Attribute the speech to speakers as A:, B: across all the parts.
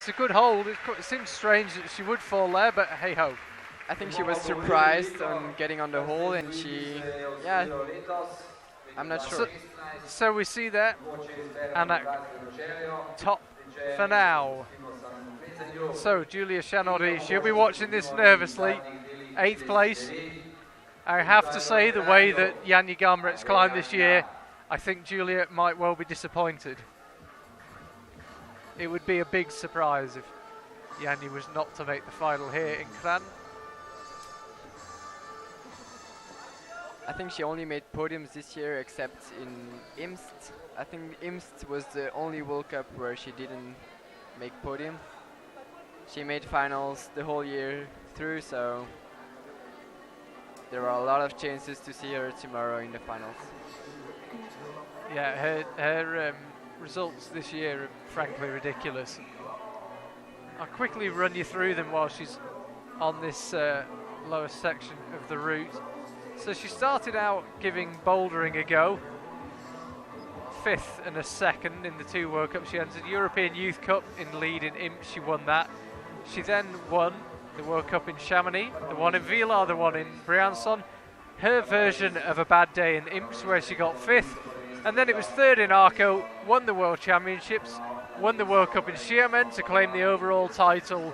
A: It's a good hold. It seems strange that she would fall there, but hey ho.
B: I think she was surprised on getting on the hole, and yeah, I'm not sure.
A: So we see that Anak top for now. So Julia Chanody, she'll be watching this nervously. 8th place. I have to say, the way that Janja Garnbret's climbed this year, I think Julia might well be disappointed. It would be a big surprise if Janja was not to make the final here in Kranj.
B: I think she only made podiums this year except in IMST. I think IMST was the only World Cup where she didn't make podium. She made finals the whole year through, so there are a lot of chances to see her tomorrow in the finals.
A: Yeah, her results this year are frankly ridiculous. I'll quickly run you through them while she's on this lower section of the route. So she started out giving bouldering a go. 5th and a 2nd in the 2 World Cups. She entered European Youth Cup in lead in IMP. She won that. She then won the World Cup in Chamonix, the one in Villars, the one in Briançon. Her version of a bad day in IMPS, where she got 5th. And then it was 3rd in Arco, won the World Championships, won the World Cup in Xiamen to claim the overall title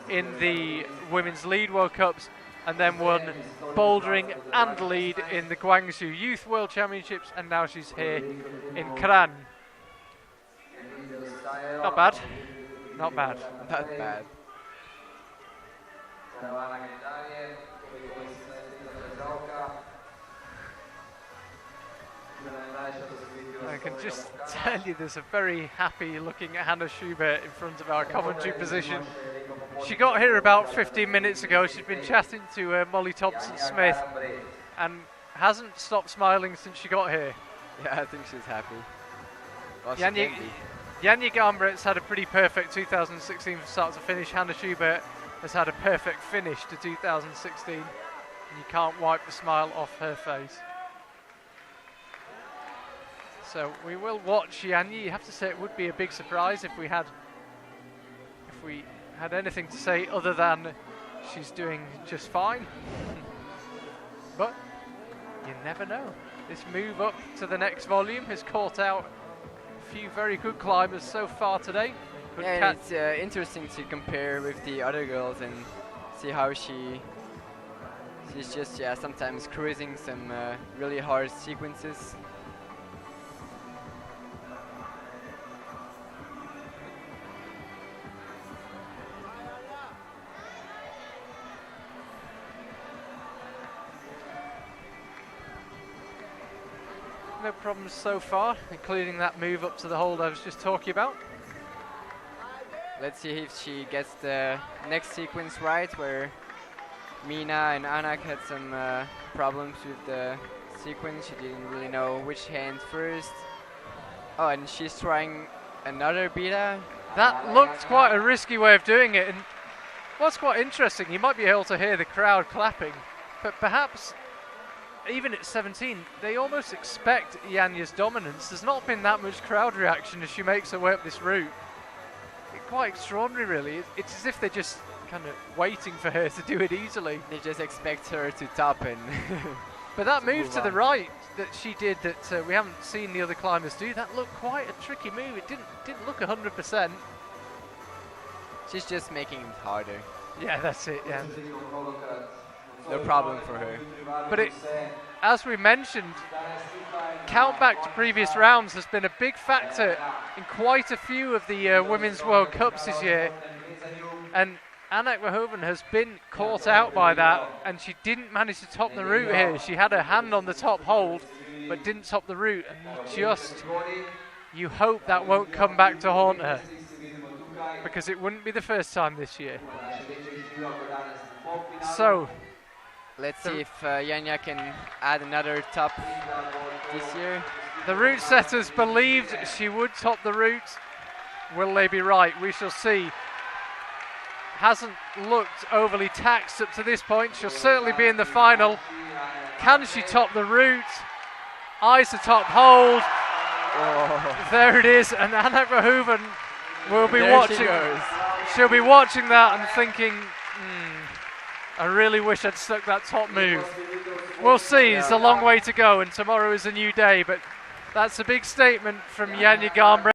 A: in the Women's Lead World Cups, and then won bouldering and lead in the Guangzhou Youth World Championships, and now she's here in Kranj. Not bad. Not bad.
B: Not bad.
A: I can just tell you there's a very happy looking Hannah Schubert in front of our commentary position. She got here about 15 minutes ago. She's been chatting to Molly Thompson-Smith and hasn't stopped smiling since she got here.
B: Yeah, I think she's happy. Well,
A: Janja Garnbret's had a pretty perfect 2016 from start to finish. Hannah Schubert has had a perfect finish to 2016. And you can't wipe the smile off her face. So we will watch Janja. You have to say it would be a big surprise if we had anything to say other than she's doing just fine. But you never know. This move up to the next volume has caught out a few very good climbers so far today.
B: Yeah, it's interesting to compare with the other girls and see how she's just sometimes cruising some really hard sequences.
A: No problems so far, including that move up to the hold I was just talking about.
B: Let's see if she gets the next sequence right, where Mina and Anak had some problems with the sequence. She didn't really know which hand first. Oh, and she's trying another beta.
A: That looked quite a risky way of doing it, and what's quite interesting, you might be able to hear the crowd clapping, but perhaps even at 17, they almost expect Janja's dominance. There's not been that much crowd reaction as she makes her way up this route. It's quite extraordinary, really. It's as if they're just kind of waiting for her to do it easily.
B: They just expect her to top and
A: but that move to the right that she did that we haven't seen the other climbers do, that looked quite a tricky move. It didn't look 100%.
B: She's just making it harder.
A: Yeah, that's it, yeah.
B: No problem for her.
A: But as we mentioned, count back to previous rounds has been a big factor in quite a few of the Women's World Cups this year. And Anak Verhoeven has been caught out by that, and she didn't manage to top the route here. She had her hand on the top hold, but didn't top the route. And you hope that won't come back to haunt her, because it wouldn't be the first time this year. So
B: let's see if Janja can add another top this year.
A: The route setters believed she would top the route. Will they be right? We shall see. Hasn't looked overly taxed up to this point. She'll certainly be in the final. Can she top the route? Eyes to top hold.
B: Oh.
A: There it is, and Anak Verhoeven will be watching. She'll be watching that and thinking, I really wish I'd stuck that top move. We'll see, it's a long way to go, and tomorrow is a new day, but that's a big statement from Janja Garnbret.